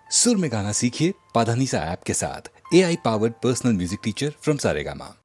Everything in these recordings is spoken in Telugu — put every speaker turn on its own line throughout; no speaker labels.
सुर में गाना सीखिए पाधानीसा ऐप के साथ। AI powered personal music teacher from Saregama.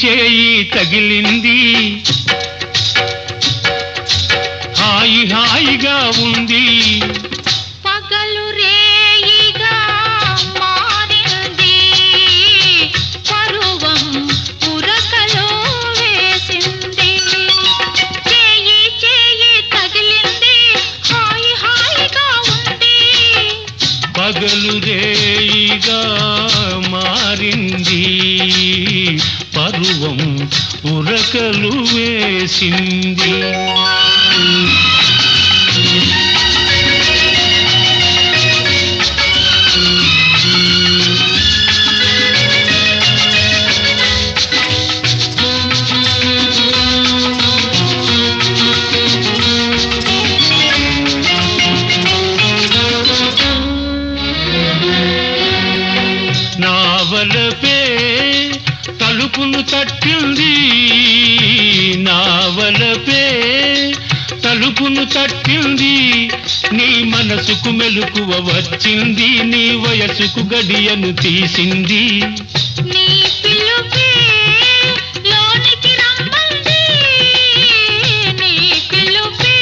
చేయి తగిలింది హాయి హాయిగా ఉంది
పగలు రేయిగా మారింది పరువం ఉరకలో వేసింది చేయి తగిలింది హాయి హాయిగా ఉంది
పగలు రేయిగా మారింది పరువం ఉరకలు వేసింది నావలపే తలుపును తట్టింది నావలపే తలుపును తట్టింది నీ మనసుకు మెలకువ వచ్చింది నీ వయసుకు గడియను తీసింది
నీ పిలుపే లోనికి రమ్మంది నీ పిలుపే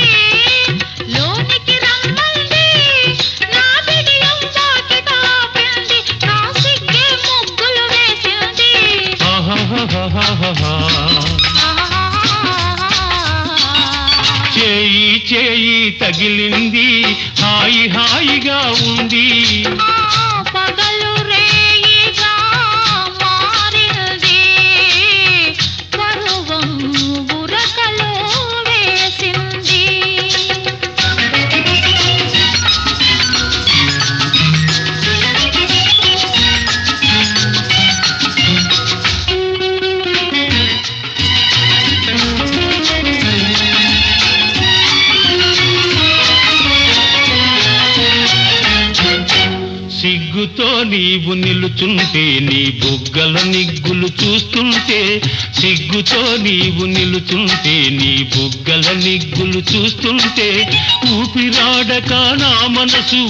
లోనికి రమ్మంది నా బిడియం వాకిట ఆపింది నా సిగ్గే ముగ్గులు వేసింది
చేయి తగిలింది హాయి హాయిగా ఉంది
పగలు రేయిగా మారింది పరువం ఉరకలో వేసింది
సిగ్గుతో నీవు నిలుచుంటే నీ బుగ్గల నిగ్గులు చూస్తుంటే సిగ్గుతో నీవు నిలుచుంటే నీ బుగ్గల నిగ్గులు చూస్తుంటే ఊపిరాడక నా మనసు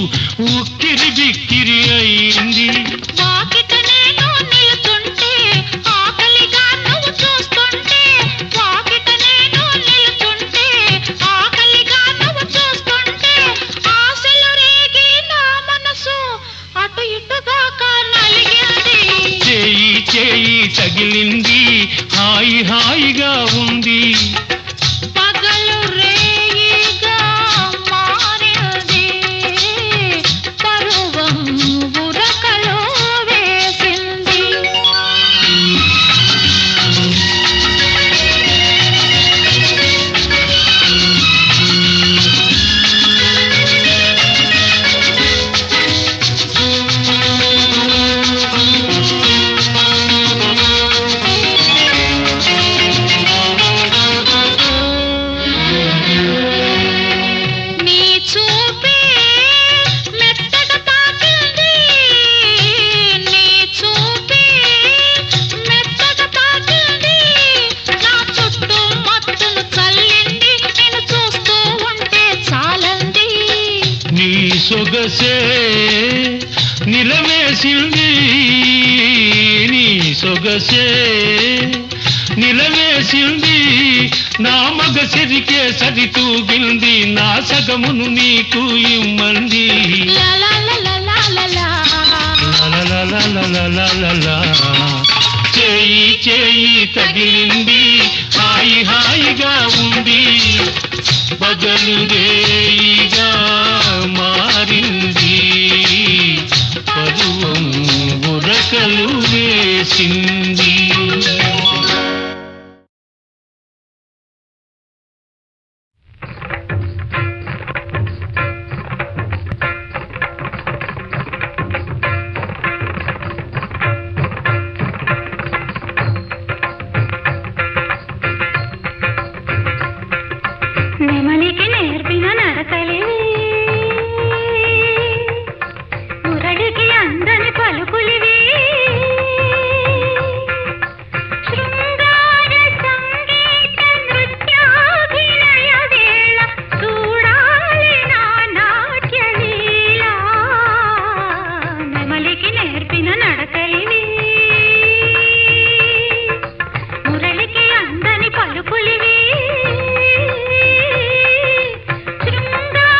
ఉక్కిరి బిక్కిరి అయింది
వాకిట నేను నిలుచుంటే ఆకలిగా నువ్వు చూస్తుంటే వాకిట నేను నిలుచుంటే ఆకలిగా నువ్వు చూస్తుంటే ఆశలు రేగి నా మనసు అటు ఇటుగా నలిగింది
చేయి చేయి తగిలింది హాయి హాయిగా ఉంది
పగలు రేయిగా మారింది పరువం ఉరకలో వేసింది నీ చూపే మెత్తగా తాకింది నీ చూపే మెత్తగా తాకింది నా చుట్టూ మత్తును చల్లింది నేను చూస్తూ ఉంటే చాలంది
నీ సొగసే నిలవేసింది నీ సొగసే నిలవేసింది నా మగసిరికే సరితూగింది నా సగమును నీకు ఇమ్మంది
లా లా లా లా లా లా లా.
లలలలలలలలలా. చేయి చేయి తగిలింది హాయి హాయిగా ఉంది పగలు రేయిగా మారింది పరువం ఉరకలు వేసింది
నెమలికి నేర్పిన నడకలివి మురడికి అందని పలుకులివి శృంగార సంగీత నృత్యాభినయ వేళ చూడాలి నా నాట్య లీల నెమలికి నేర్పిన నడకలివి మురళికి అందని పలుకులివి శృంగార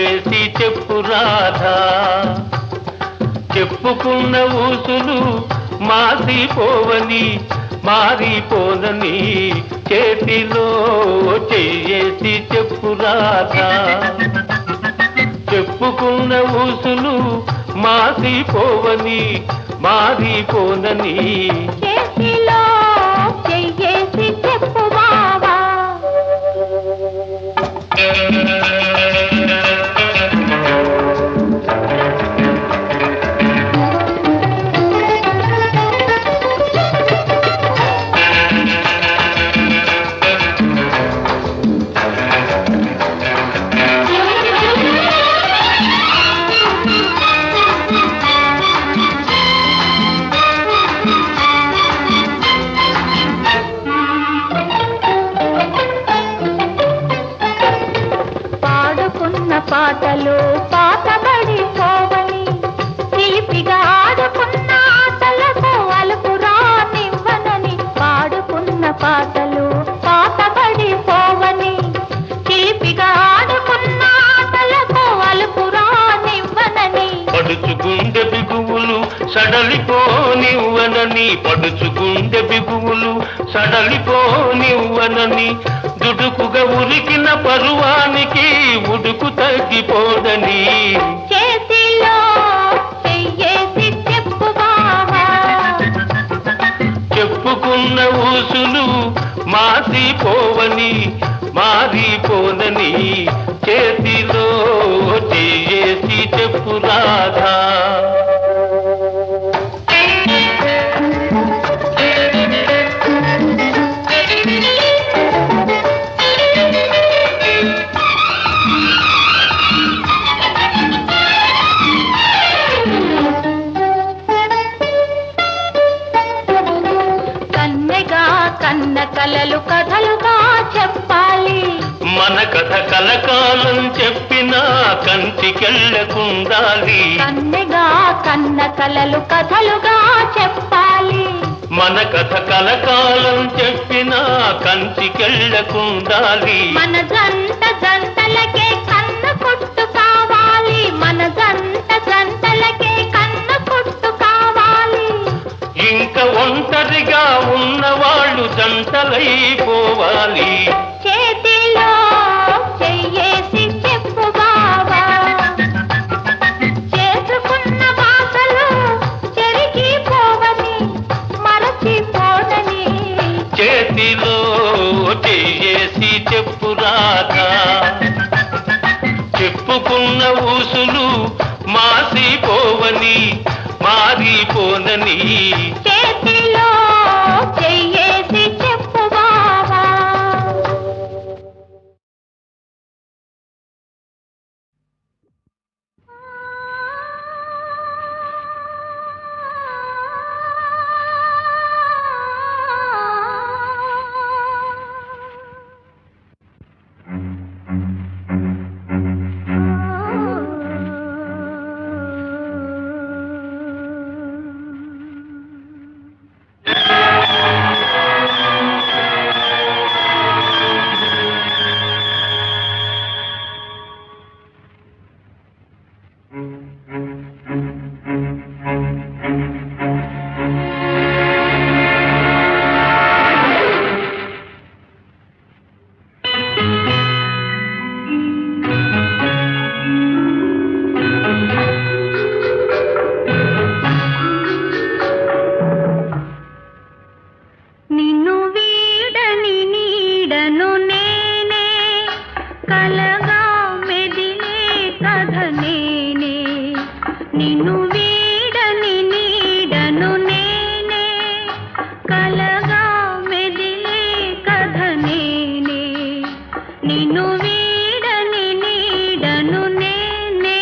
చెయ్యేసి చెప్పు రాధా, చెప్పుకున్న ఊసులు మాసిపోవని మారిపోదని చేతిలో చెయ్యేసి చెప్పు రాధా, చెప్పుకున్న ఊసులు మాసిపోవని మారిపోనని
చేతిలో చెయ్యేసి చెప్పు బావా. పాటలు పాతబడిపోవని తీపిగా ఆడుకున్న ఆటలకు అలుపు రానివ్వనని, పాడుకున్న పాటలు పాతబడిపోవని తీపిగా ఆడుకున్న ఆటలకు అలుపు రానివ్వనని,
పడుచుగుండె బిగువులు సడలిపోనివ్వనని, పడుచుగుండె బిగువులు సడలిపోనివ్వనని, దుడుకుగా ఉరికిన పరువానికి ఉడుకు తగ్గిపోదని
చేతిలో చెయ్యేసి చెప్పు బావా.
చెప్పుకున్న ఊసులు మాసిపోవని మారిపోనని చేతిలో చెయ్యేసి చెప్పు రాధా.
కన్న కలలు కథలుగా చెప్పాలి,
మన కథ కలకాలం చెప్పినా కంటికెళ్ళకుండాలి,
కన్నెగా కన్న కలలు కథలుగా చెప్పాలి,
మన కథ కలకాలం చెప్పినా కంటికెళ్ళకుండాలి,
మన జంట జంటలకే కన్న కొట్టు కావాలి, మన జంట జంటలకే కన్న కొట్టు కావాలి,
ఇంకా ఒంటరిగా ఉన్నవాళ్ళు జంటలైపోవాలి,
చేతిలో చెయ్యేసి చెప్పు బావా. చేసుకున్న బాసలు చెరిగిపోవని మరచిపోనని,
చేతిలో చెయ్యేసి చెప్పు రాధా, చెప్పుకున్న ఊసులు మాసిపోవని మారిపోనని
చేతిలో చెయ్యేసి చెప్పు బావా. నిన్ను వీడని నీడను నేనే, కలగా మెదిలే కథ నేనే, నిన్ను వీడని నీడను నేనే, కలగా మెదిలే కథ నేనే, నిన్ను వీడని నీడను నేనే.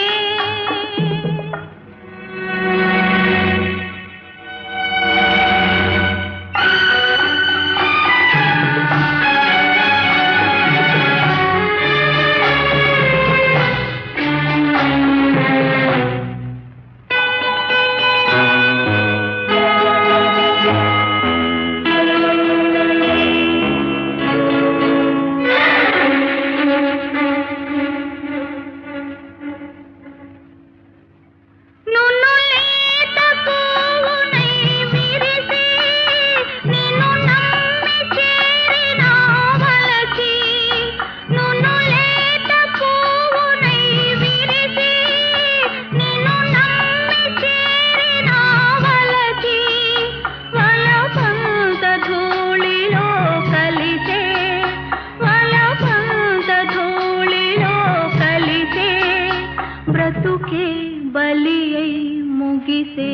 బ్రతుకే బలి అయి ముగిసే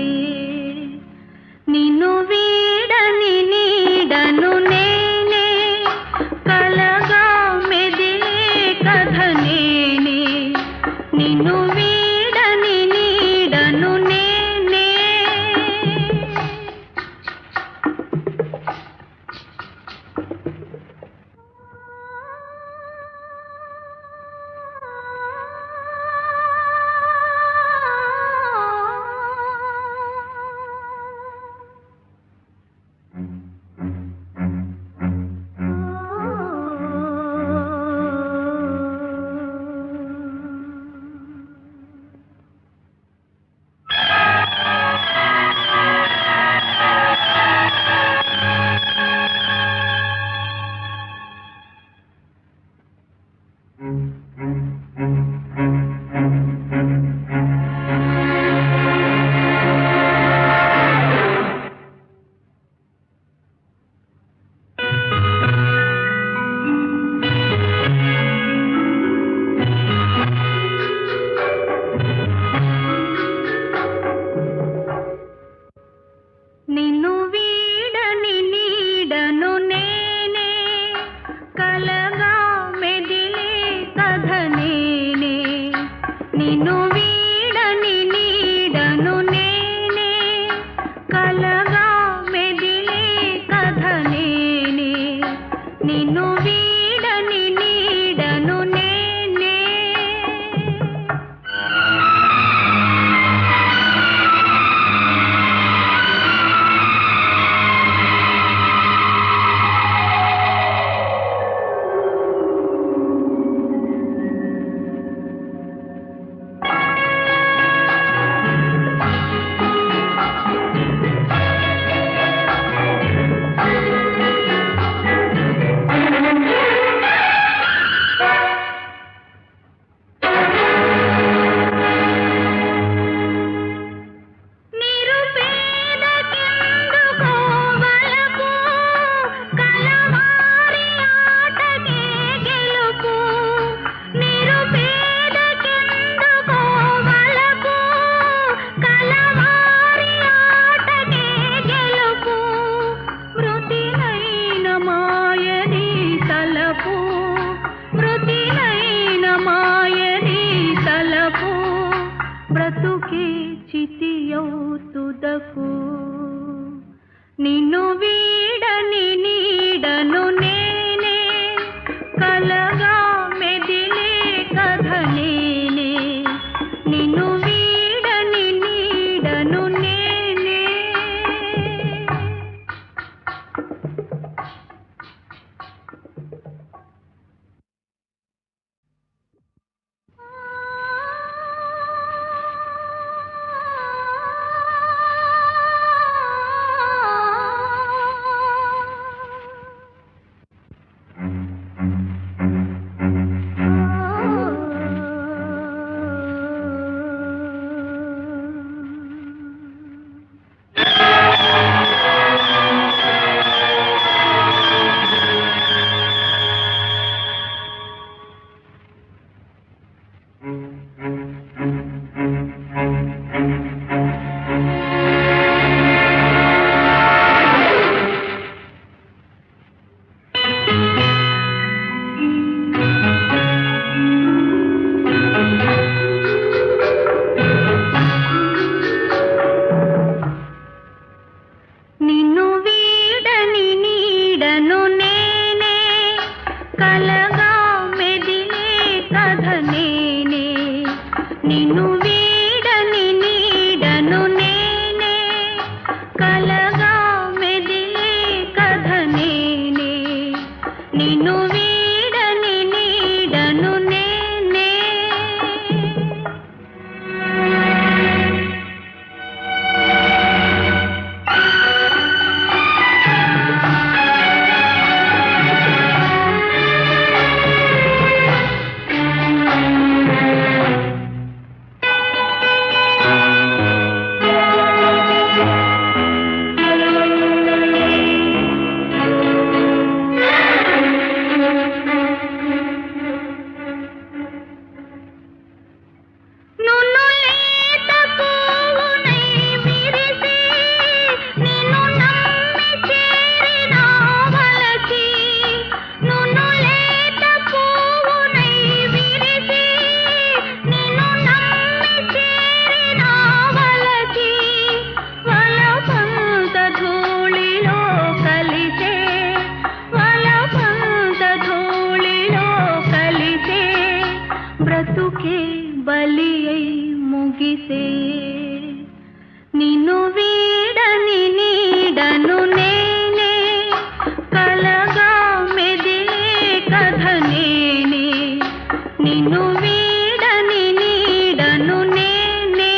నిన్ను వీడని నీడను నేనే కలగా మెదిలే కథ నేనే నిన్ను వీడని నీడను నేనే నిన్ను వీడని నీడను నేనే కలగా మెదిలే కథ నేనే నిన్ను వీడని నీడను నేనే కలగా మెదిలే కథ నేనే నిన్ను వీడని నీడను నేనే బ్రతుకే చితియౌతుదకు నిన్ను వీడని నీడను నేనే కలగా మెదిలే కథ నేనే నిన్ను వీడని నీడను నేనే నిన్ను వీడని నీడను నేనే కలగా మెదిలే కథ నేనే నిన్ను వీడని నీడను నేనే కలగా మెదిలే కథ నేనే నిన్ను వీడని నీడను నేనే ముగిసే నిన్ను వీడని నీడను నేనే కలగా మెదిలే కథ నేనే నిన్ను వీడని నీడను నేనే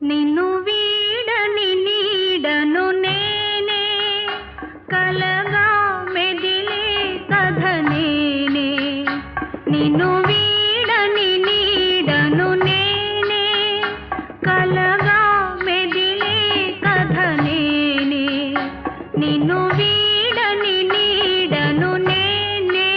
నిన్ను వీడని నీడను నేనే కలగా మెదిలే కథ నేనే నిన్ను వీడని నీడను నేనే కలగా మెదిలే కథ నేనే నిన్ను వీడని నీడను నేనే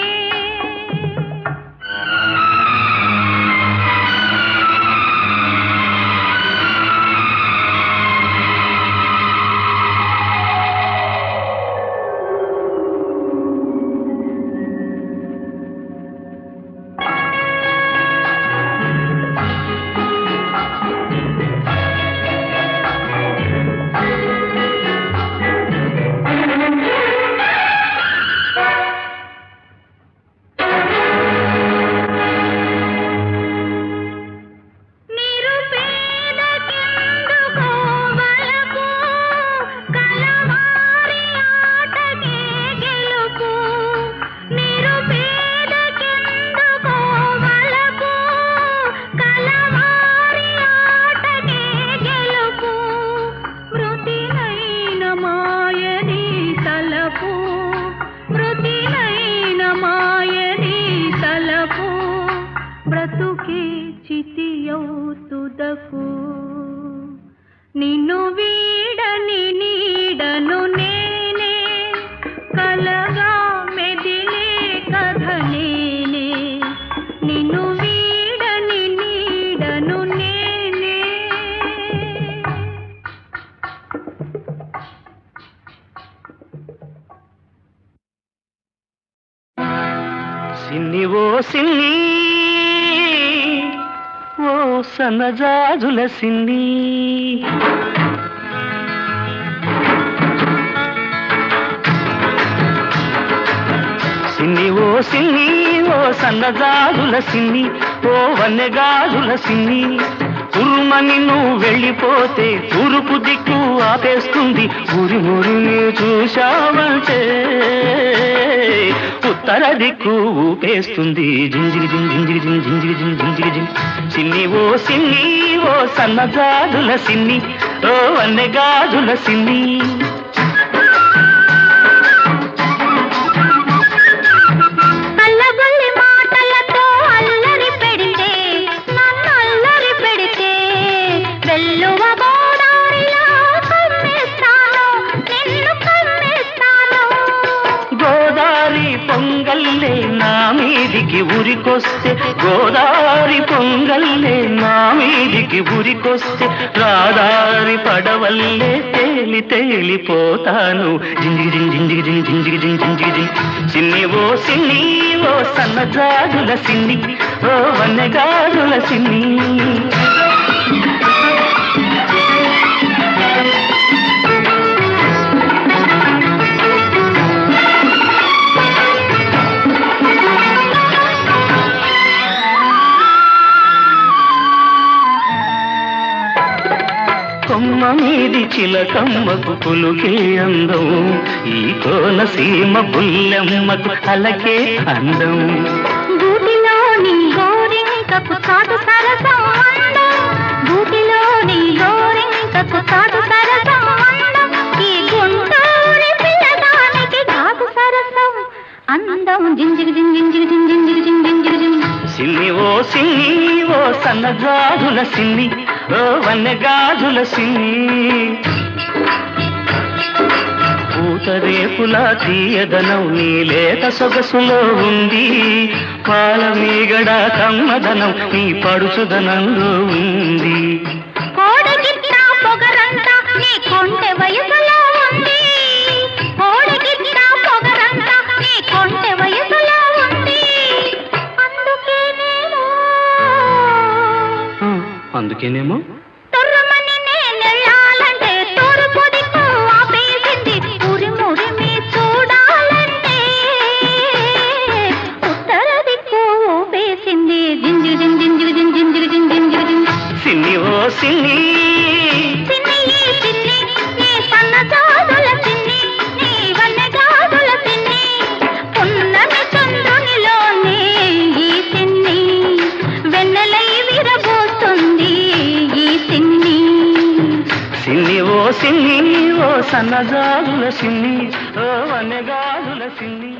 బ్రతుకే చితియౌతుదకు నిన్ను వీడని నీడను నేనే కలగా మెదిలే కథ నేనే నిన్ను వీడని నీడను నేనే
సిన్ని ఓ సిన్ని ఓ సన్నజాజుల సిన్ని సిన్ని ఓ సిన్ని ఓ సన్నజాజుల సిన్ని ఓ వన్నెగాజుల సిన్ని ఉరుమని నువ్వు వెళ్ళిపోతే తూర్పు దిక్కు ఆపేస్తుంది ఊరి మురిని చూశావంటే ఉత్తర దిక్కు ఊపేస్తుంది జింజిరి జింజిరి జింజిరి జింజిరి సిన్ని ఓ సిన్ని ఓ సన్నజాజుల సిన్ని ఓ వన్నెగాజుల సిన్ని పొంగల్లే నా మీదికి ఉరికొస్తే గోదారి పొంగల్లే నా మీదికి ఉరికొస్తే రాదారి పడవల్లే తేలి తేలిపోతాను జింజిగి జింజిగి జింజిగి జింజిగి సిన్ని ఓ సిన్ని ఓ సన్నజాజుల సిన్ని ఓ వన్నెగాజుల సిన్ని కొమ్మ మీది చిలకమ్మకు పులుకే అందం ఈ కోనసీమ పుల్లెమ్మకు అలకే అందం
గూటిలోని గోరింకకు కాదు సరసం
సన్నజాజుల సిన్ని ఓ వన్నెగాజుల సిన్ని పూతరేకుల తీయదనం నీ లేత సొగసులో ఉంది పాల మీగడ కమ్మదనం నీ పడుచుదనంలో ఉంది
కోడగిట్ట పొగరంతా నీ కొంటె వయసులో ఉంది కోడగిట్ట పొగరంతా నీ కొంటె వయసులో ఉంది
అందుకేనేమో
తొర్రమని నేనెళ్ళాలంటే తూర్పు దిక్కు ఆపేసింది ఉరిమురిమి చూడాలంటే ఉత్తర దిక్కు ఊపేసింది జింజిరి జింజిరి జింజిరి జింజిరి జింజిరి
సిన్ని ఓ సిన్ని
సిన్ని సిన్ని నీ సన్నజాజుల సిన్ని నీ వన్నెగాజుల సిన్ని పున్నమి చంద్రునిలోనే ఈ సిన్ని వెన్నెలై విరబోస్తుంది ఈ సిన్ని
సిన్ని ఓ సిన్ని ఓ సన్నజాజుల సిన్ని ఓ వన్నెగాజుల సిన్ని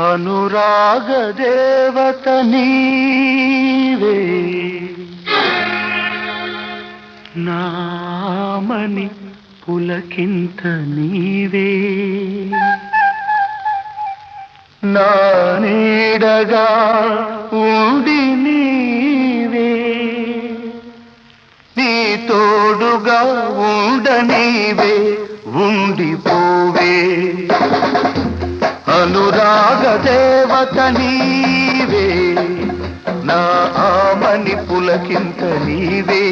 అనురాగ దేవత నీవే నామని పులకింత నీవే నా నీడగా ఉండి నీవే నీ తోడుగా ఉండనీవే ఉండిపోవే అనురాగ దేవత నీవే నా ఆమని పులకింత నీవే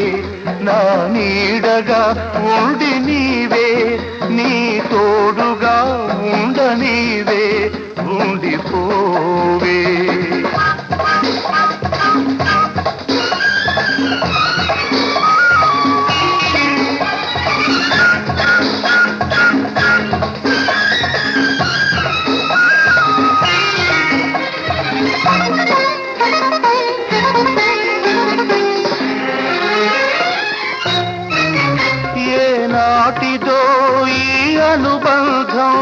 నా నీడగా ఉండి నీవే నీ తోడుగా ఉండనీవే ఉండిపోవే ఏనాటిదో ఈ అనుబంధం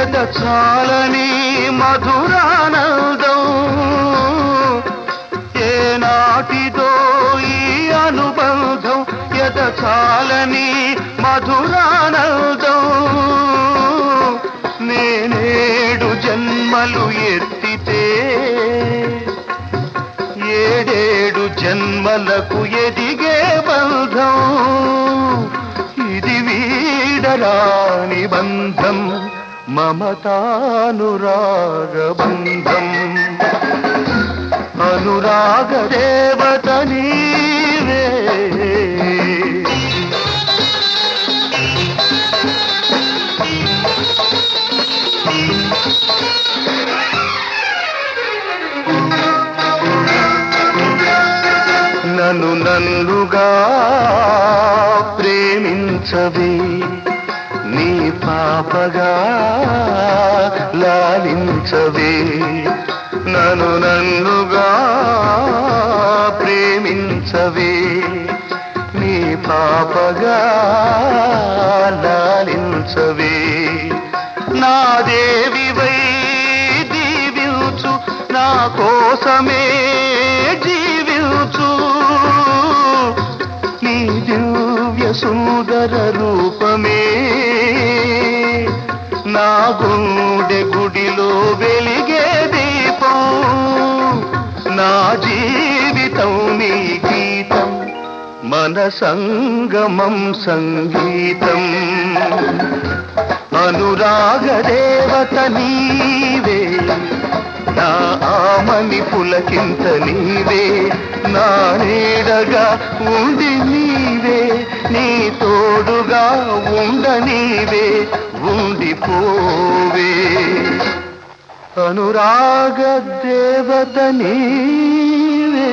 ఎద చాలని మధురానందం ఏనాటిదో ఈ అనుబంధం ఎద చాలని మధురానందం నేనేడు జన్మలు ఎత్తితే ఏడేడు జన్మలకు ఎదిగే బంధం ఇది వీడరాని బంధం మమతానురాగ బంధం అనురాగ దేవత నీవే నన్ను నన్నుగా ప్రేమించవే నీ పాపగా లాలించవే నన్ను నన్నుగా ప్రేమించవే నీ పాపగా లాలించవే నా దేవివై దీవించు నా కోసమే జీవించు నీ దివ్య సుందర రూపమే నా గుండె గుడిలో వెలిగే దీపం నా జీవితం నీ గీతం మన సంగమం సంగీతం అనురాగ దేవత నీవే నా ఆమని పులకింత నీవే నా నీడగా ఉండి నీవే నీ తోడుగా ఉండ నీవే ఉండిపోవే అనురాగ దేవత నీవే